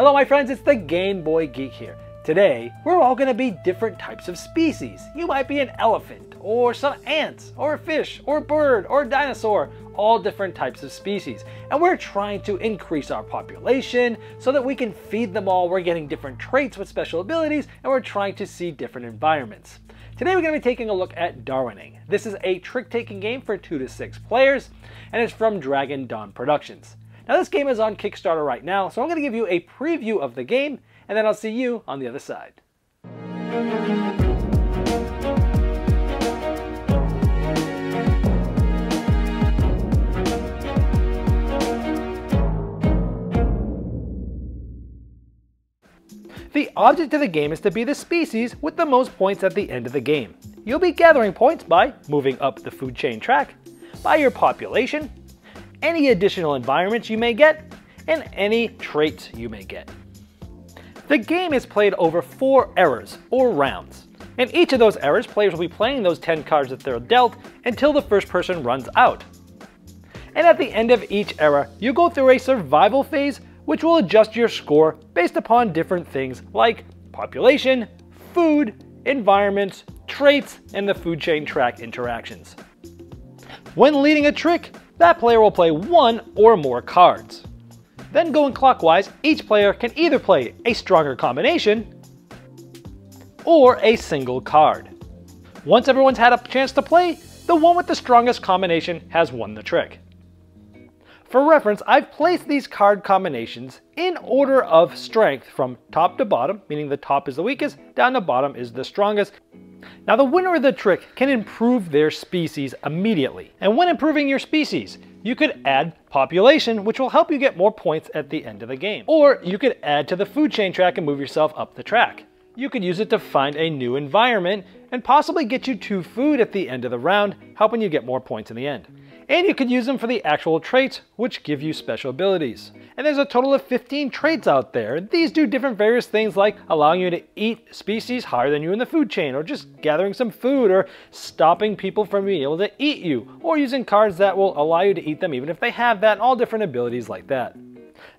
Hello my friends, it's the Game Boy Geek here. Today, we're all going to be different types of species. You might be an elephant, or some ants, or a fish, or a bird, or a dinosaur, all different types of species. And we're trying to increase our population so that we can feed them all. We're getting different traits with special abilities, and we're trying to see different environments. Today we're going to be taking a look at Darwinning. This is a trick-taking game for 2 to 6 players, and it's from Dragon Dawn Productions. Now this game is on Kickstarter right now, so I'm going to give you a preview of the game, and then I'll see you on the other side. The object of the game is to be the species with the most points at the end of the game. You'll be gathering points by moving up the food chain track, by your population, any additional environments you may get, and any traits you may get. The game is played over 4 eras, or rounds. In each of those eras, players will be playing those 10 cards that they're dealt until the first person runs out. And at the end of each era, you go through a survival phase which will adjust your score based upon different things like population, food, environments, traits, and the food chain track interactions. When leading a trick, that player will play 1 or more cards. Then going clockwise, each player can either play a stronger combination or a single card. Once everyone's had a chance to play, the one with the strongest combination has won the trick. For reference, I've placed these card combinations in order of strength from top to bottom, meaning the top is the weakest, down to bottom is the strongest. Now the winner of the trick can improve their species immediately. And when improving your species, you could add population, which will help you get more points at the end of the game. Or you could add to the food chain track and move yourself up the track. You could use it to find a new environment and possibly get you 2 food at the end of the round, helping you get more points in the end. And you could use them for the actual traits, which give you special abilities. And there's a total of 15 traits out there. These do different various things like allowing you to eat species higher than you in the food chain, or just gathering some food, or stopping people from being able to eat you, or using cards that will allow you to eat them even if they have that, and all different abilities like that.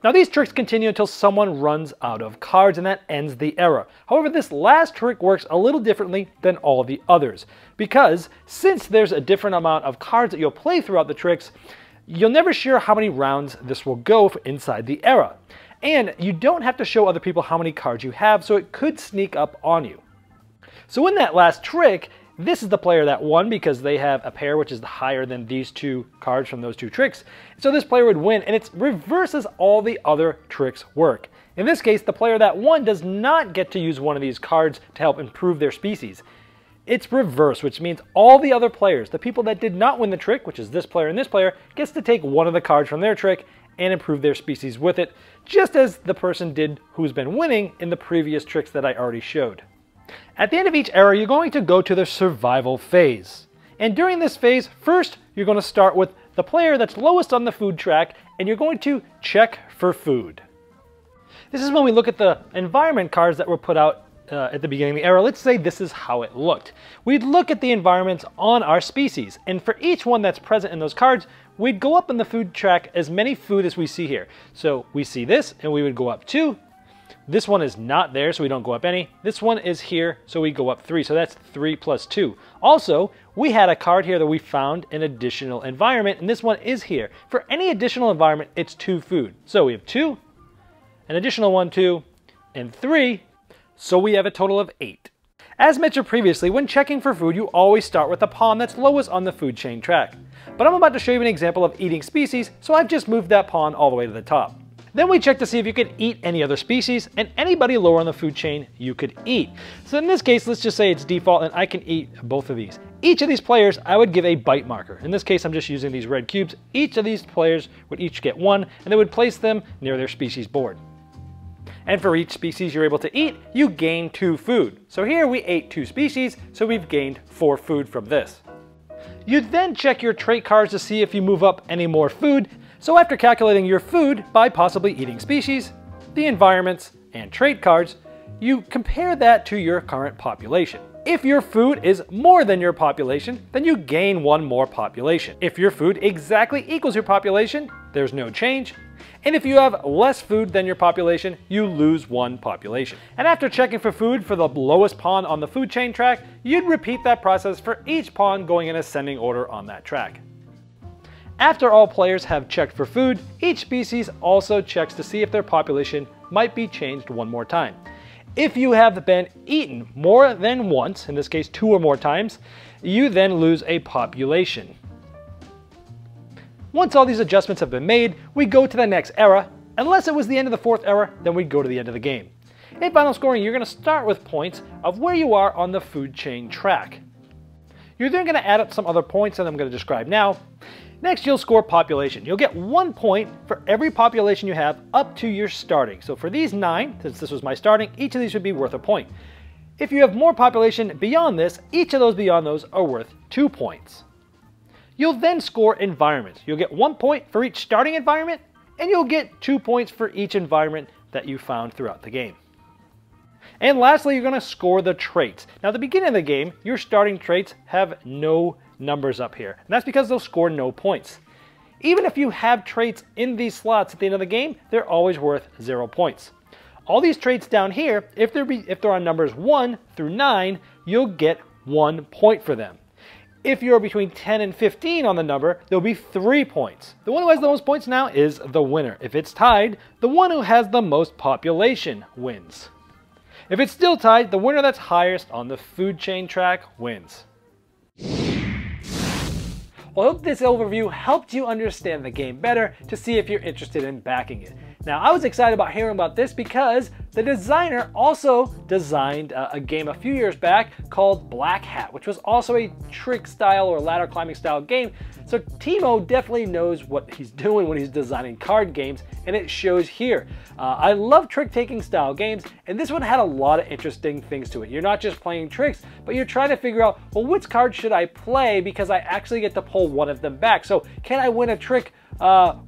Now these tricks continue until someone runs out of cards, and that ends the era. However, this last trick works a little differently than all the others, because since there's a different amount of cards that you'll play throughout the tricks, you're never sure how many rounds this will go for inside the era. And you don't have to show other people how many cards you have, so it could sneak up on you. So in that last trick, this is the player that won because they have a pair which is higher than these 2 cards from those 2 tricks. So this player would win, and it reverses all the other tricks work. In this case, the player that won does not get to use one of these cards to help improve their species. It's reverse, which means all the other players, the people that did not win the trick, which is this player and this player, gets to take one of the cards from their trick and improve their species with it, just as the person did who's been winning in the previous tricks that I already showed. At the end of each era, you're going to go to the survival phase. And during this phase, first, you're going to start with the player that's lowest on the food track, and you're going to check for food. This is when we look at the environment cards that were put out at the beginning of the era. Let's say this is how it looked. We'd look at the environments on our species, and for each one that's present in those cards, we'd go up in the food track as many food as we see here. So we see this, and we would go up 2. This one is not there, so we don't go up any. This one is here, so we go up 3. So that's 3 plus 2. Also, we had a card here that we found an additional environment, and this one is here. For any additional environment, it's 2 food. So we have 2, an additional 1, 2, and 3. So we have a total of 8. As mentioned previously, when checking for food, you always start with the pawn that's lowest on the food chain track. But I'm about to show you an example of eating species, so I've just moved that pawn all the way to the top. Then we check to see if you can eat any other species, and anybody lower on the food chain you could eat. So in this case, let's just say it's default and I can eat both of these. Each of these players, I would give a bite marker. In this case, I'm just using these red cubes. Each of these players would each get 1, and they would place them near their species board. And for each species you're able to eat, you gain 2 food. So here we ate 2 species, so we've gained 4 food from this. You then check your trait cards to see if you move up any more food. So after calculating your food by possibly eating species, the environments, and trait cards, you compare that to your current population. If your food is more than your population, then you gain 1 more population. If your food exactly equals your population, there's no change, And if you have less food than your population, you lose 1 population. And after checking for food for the lowest pawn on the food chain track, you'd repeat that process for each pawn going in ascending order on that track. After all players have checked for food, each species also checks to see if their population might be changed 1 more time. If you have been eaten more than once, in this case 2 or more times, you then lose a population. Once all these adjustments have been made, we go to the next era. Unless it was the end of the 4th era, then we go to the end of the game. In final scoring, you're going to start with points of where you are on the food chain track. You're then going to add up some other points that I'm going to describe now. Next, you'll score population. You'll get 1 point for every population you have up to your starting. So for these 9, since this was my starting, each of these would be worth a point. If you have more population beyond this, each of those beyond those are worth 2 points. You'll then score environments. You'll get 1 point for each starting environment, and you'll get 2 points for each environment that you found throughout the game. And lastly, you're going to score the traits. Now at the beginning of the game, your starting traits have no numbers up here, and that's because they'll score no points. Even if you have traits in these slots at the end of the game, they're always worth 0 points. All these traits down here, if they're on numbers 1 through 9, you'll get 1 point for them. If you're between 10 and 15 on the number, there'll be 3 points. The one who has the most points now is the winner. If it's tied, the one who has the most population wins. If it's still tied, the winner that's highest on the food chain track wins. Well, I hope this overview helped you understand the game better to see if you're interested in backing it. Now, I was excited about hearing about this because the designer also designed a game a few years back called Black Hat, which was also a trick style or ladder climbing style game. So Timo definitely knows what he's doing when he's designing card games, and it shows here. I love trick-taking style games, and this one had a lot of interesting things to it. You're not just playing tricks, but you're trying to figure out, well, which card should I play because I actually get to pull one of them back. So can I win a trick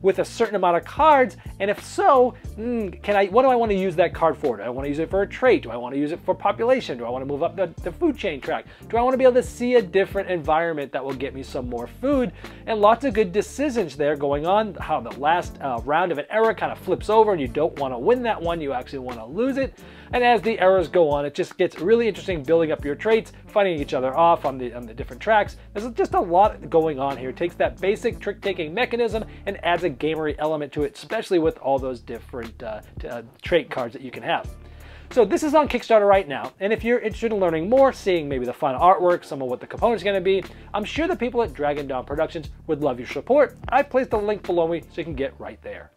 with a certain amount of cards? And if so, what do I want to use that card for? Do I want to use it for a trait? Do I want to use it for population? Do I want to move up the food chain track? Do I want to be able to see a different environment that will get me some more food? And lots of good decisions there going on, how the last round of an era kind of flips over and you don't want to win that one, you actually want to lose it. And as the eras go on, it just gets really interesting building up your traits, fighting each other off on the different tracks. There's just a lot going on here. It takes that basic trick-taking mechanism and adds a gamery element to it, especially with all those different trait cards that you can have. So this is on Kickstarter right now, and if you're interested in learning more, seeing maybe the final artwork, some of what the components are going to be, I'm sure the people at Dragon Dawn Productions would love your support. I've placed a link below me so you can get right there.